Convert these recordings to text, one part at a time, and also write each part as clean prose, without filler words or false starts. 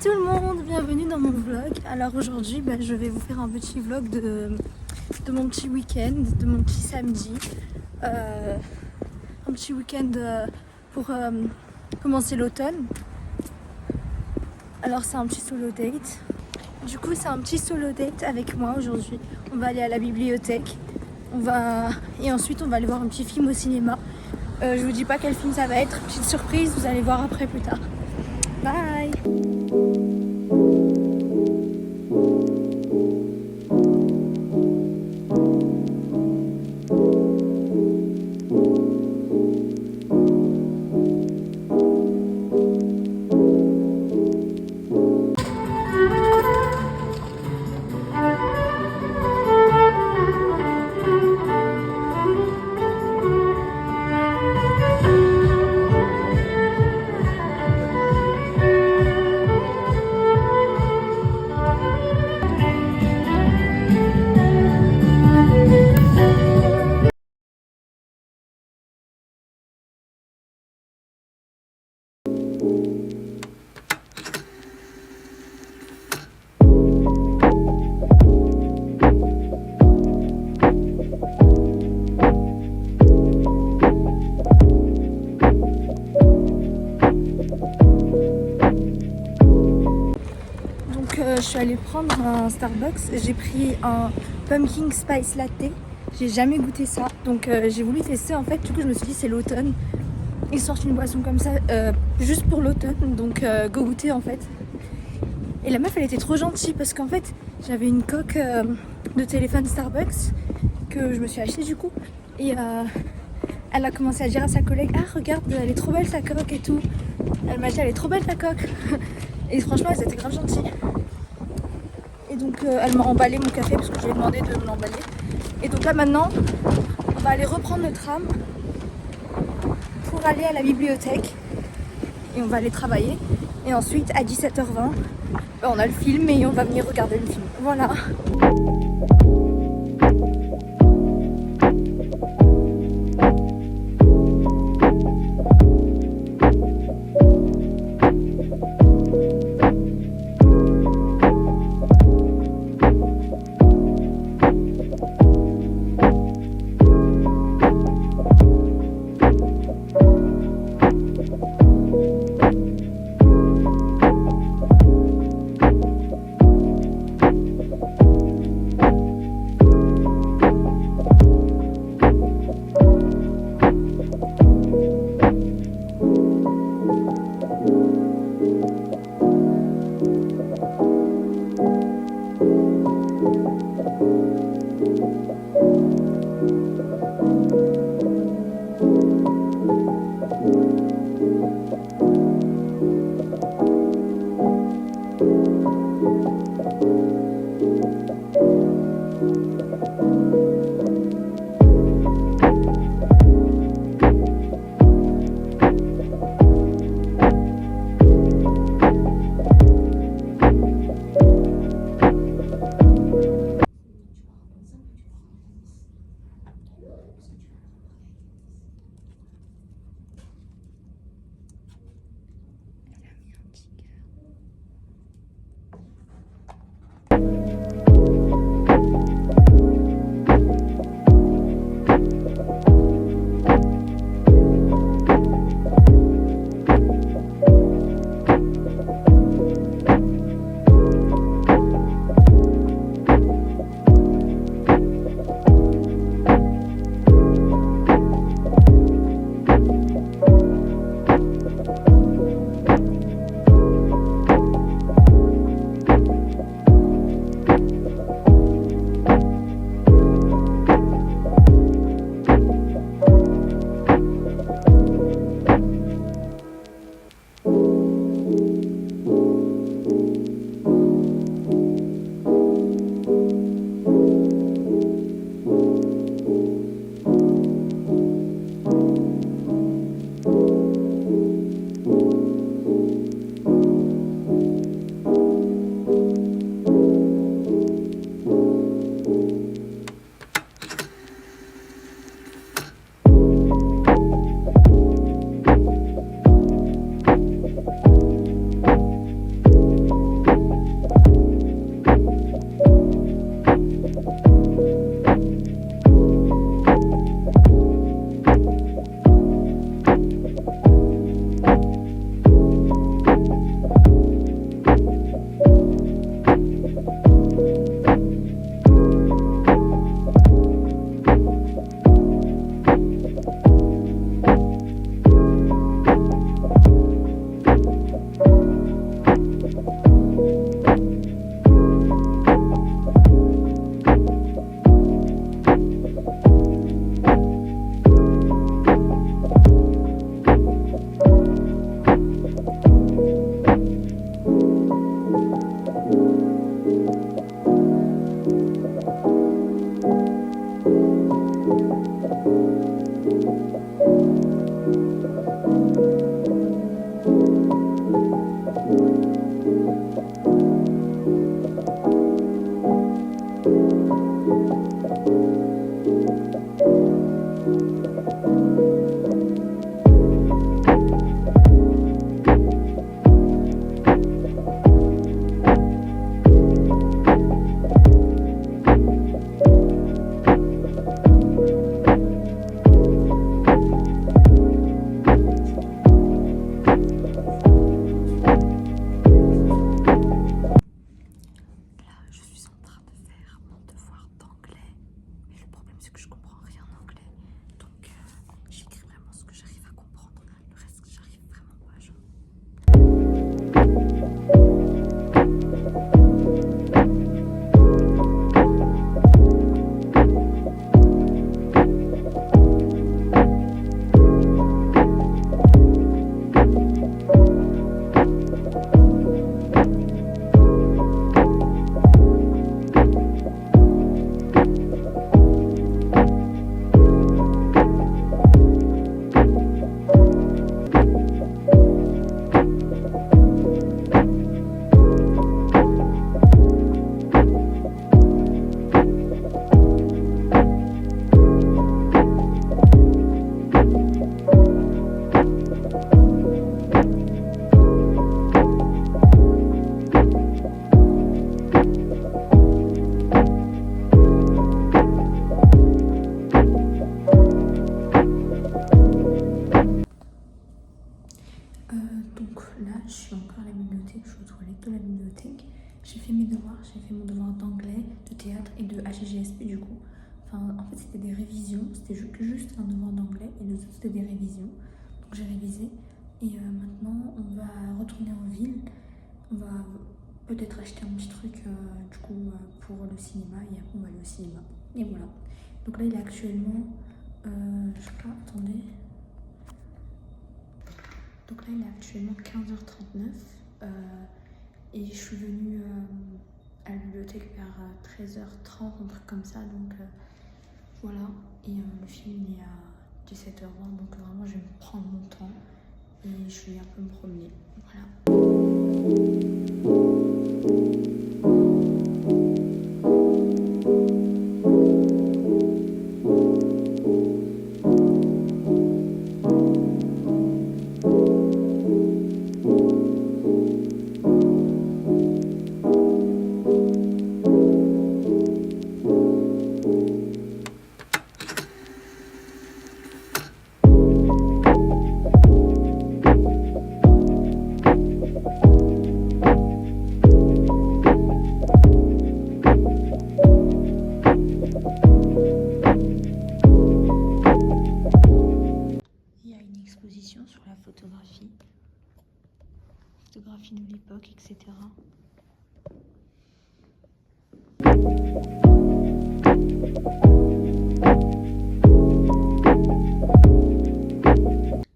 tout le monde, bienvenue dans mon vlog. Alors aujourd'hui je vais vous faire un petit vlog de mon petit week-end, de mon petit samedi. Un petit week-end pour commencer l'automne. Alors c'est un petit solo date. Du coup c'est un petit solo date avec moi aujourd'hui. On va aller à la bibliothèque. Et ensuite on va aller voir un petit film au cinéma. Je vous dis pas quel film ça va être, petite surprise, vous allez voir après plus tard. Bye. Je suis allée prendre un Starbucks, j'ai pris un pumpkin spice latte, j'ai jamais goûté ça, donc j'ai voulu tester en fait. Du coup je me suis dit c'est l'automne, ils sortent une boisson comme ça juste pour l'automne, donc go goûter en fait. Et la meuf elle était trop gentille parce qu'en fait j'avais une coque de téléphone Starbucks que je me suis achetée du coup, et elle a commencé à dire à sa collègue: ah regarde, elle est trop belle ta coque et tout. Elle m'a dit elle est trop belle ta coque. Et franchement elles étaient grave gentilles. Et donc elle m'a emballé mon café parce que je lui ai demandé de me l'emballer. Et donc là maintenant, on va aller reprendre le tram pour aller à la bibliothèque. Et on va aller travailler. Et ensuite à 17h20, on a le film et on va venir regarder le film. Voilà. Donc là, je suis encore à la bibliothèque, je suis aux toilettes de la bibliothèque. J'ai fait mes devoirs, j'ai fait mon devoir d'anglais, de théâtre et de HGSP du coup. Enfin, en fait, c'était des révisions, c'était juste un devoir d'anglais et les autres, c'était des révisions. Donc j'ai révisé et maintenant, on va retourner en ville. On va peut-être acheter un petit truc du coup pour le cinéma et après on va aller au cinéma. Et voilà. Donc là, il est actuellement, je sais pas, attendez. Donc là, il est actuellement 15h39 et je suis venue à la bibliothèque vers 13h30, un truc comme ça. Donc voilà, et le film est à 17h20, donc vraiment je vais prendre mon temps et je vais un peu me promener. Voilà. Sur la photographie de l'époque, etc.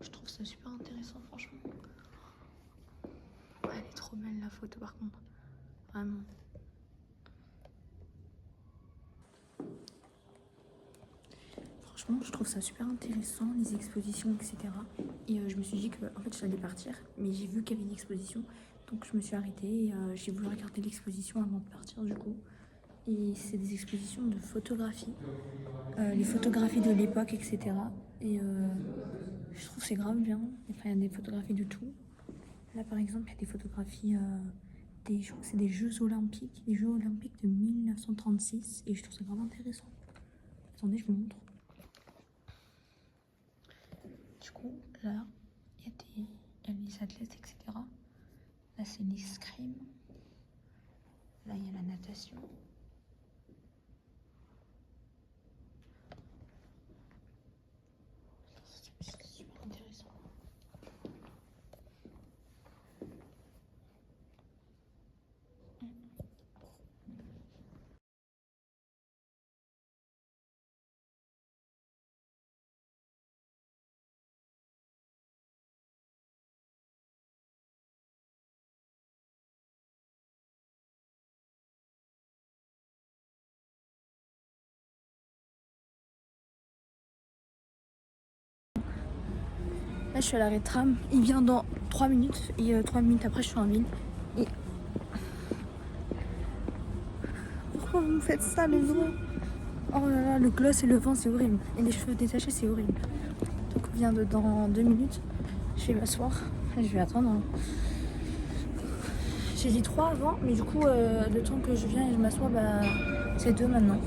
Je trouve ça super intéressant, franchement. Elle est trop belle la photo par contre, vraiment. Franchement, je trouve ça super intéressant, les expositions, etc. Et je me suis dit que en fait, j'allais partir, mais j'ai vu qu'il y avait une exposition, donc je me suis arrêtée et j'ai voulu regarder l'exposition avant de partir du coup. Et c'est des expositions de photographie, les photographies de l'époque, etc. Et je trouve que c'est grave bien. Enfin, il y a des photographies de tout. Là, par exemple, il y a des photographies je crois que c'est des Jeux Olympiques, de 1936, et je trouve ça grave intéressant. Attendez, je vous montre. Du coup, là, il y a les athlètes, etc. Là, c'est l'escrime. Là, il y a la natation. Là, je suis à l'arrêt de tram. Il vient dans 3 minutes. Et 3 minutes après, je suis en ville. Et... pourquoi vous me faites ça, les gros? Oh là là, le gloss et le vent, c'est horrible. Et les cheveux détachés, c'est horrible. Donc, on vient dans 2 minutes. Je vais m'asseoir. Je vais attendre. J'ai dit 3 avant, mais du coup, le temps que je viens et je m'assois, bah, c'est 2 maintenant.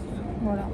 Voilà.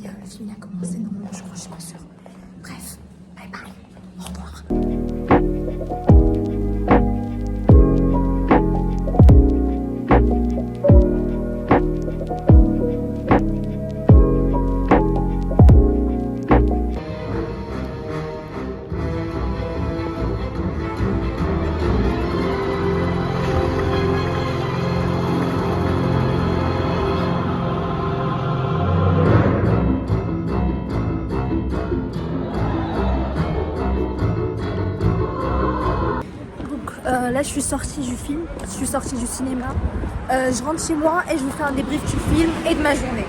Le film a commencé, normalement je crois, je suis pas sûre. Bref, bye bye, au revoir. Là je suis sortie du film, je suis sortie du cinéma. Je rentre chez moi et je vous fais un débrief du film et de ma journée.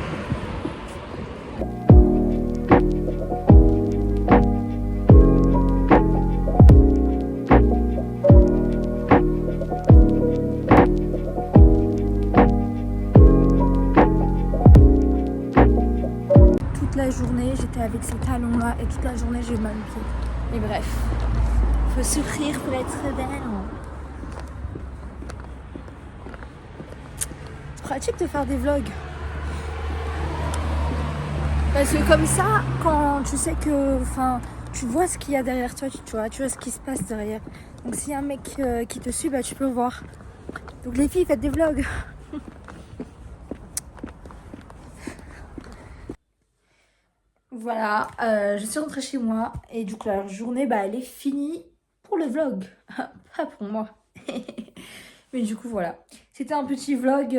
Toute la journée j'étais avec ces talons là et toute la journée j'ai eu mal aux pieds. Et bref, faut souffrir pour être belle. C'est pratique de faire des vlogs. Parce que comme ça, quand tu sais que, enfin, tu vois ce qu'il y a derrière toi, tu vois ce qui se passe derrière. Donc s'il y a un mec qui te suit, bah tu peux voir. Donc les filles, faites des vlogs. Voilà, je suis rentrée chez moi et du coup la journée, bah elle est finie pour le vlog, pas pour moi. Mais du coup voilà, c'était un petit vlog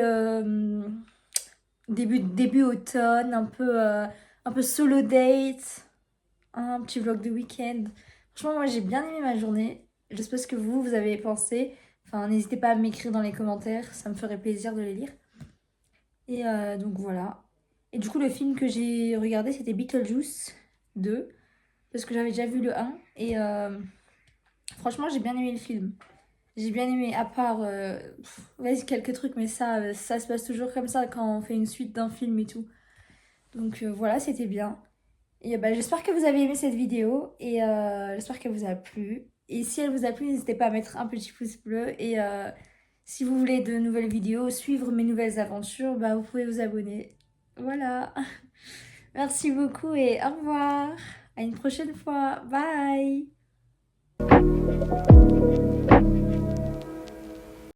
début automne, un peu solo date, un petit vlog de week-end. Franchement moi j'ai bien aimé ma journée, je sais pas ce que vous avez pensé. Enfin n'hésitez pas à m'écrire dans les commentaires, ça me ferait plaisir de les lire. Et donc voilà. Et du coup le film que j'ai regardé c'était Beetlejuice 2 parce que j'avais déjà vu le 1 et franchement j'ai bien aimé le film. J'ai bien aimé, à part vas-y, quelques trucs, mais ça se passe toujours comme ça quand on fait une suite d'un film et tout. Donc voilà, c'était bien. Et bah, j'espère que vous avez aimé cette vidéo et j'espère qu'elle vous a plu. Et si elle vous a plu, n'hésitez pas à mettre un petit pouce bleu. Et si vous voulez de nouvelles vidéos, suivre mes nouvelles aventures, bah, vous pouvez vous abonner. Voilà. Merci beaucoup et au revoir. À une prochaine fois. Bye.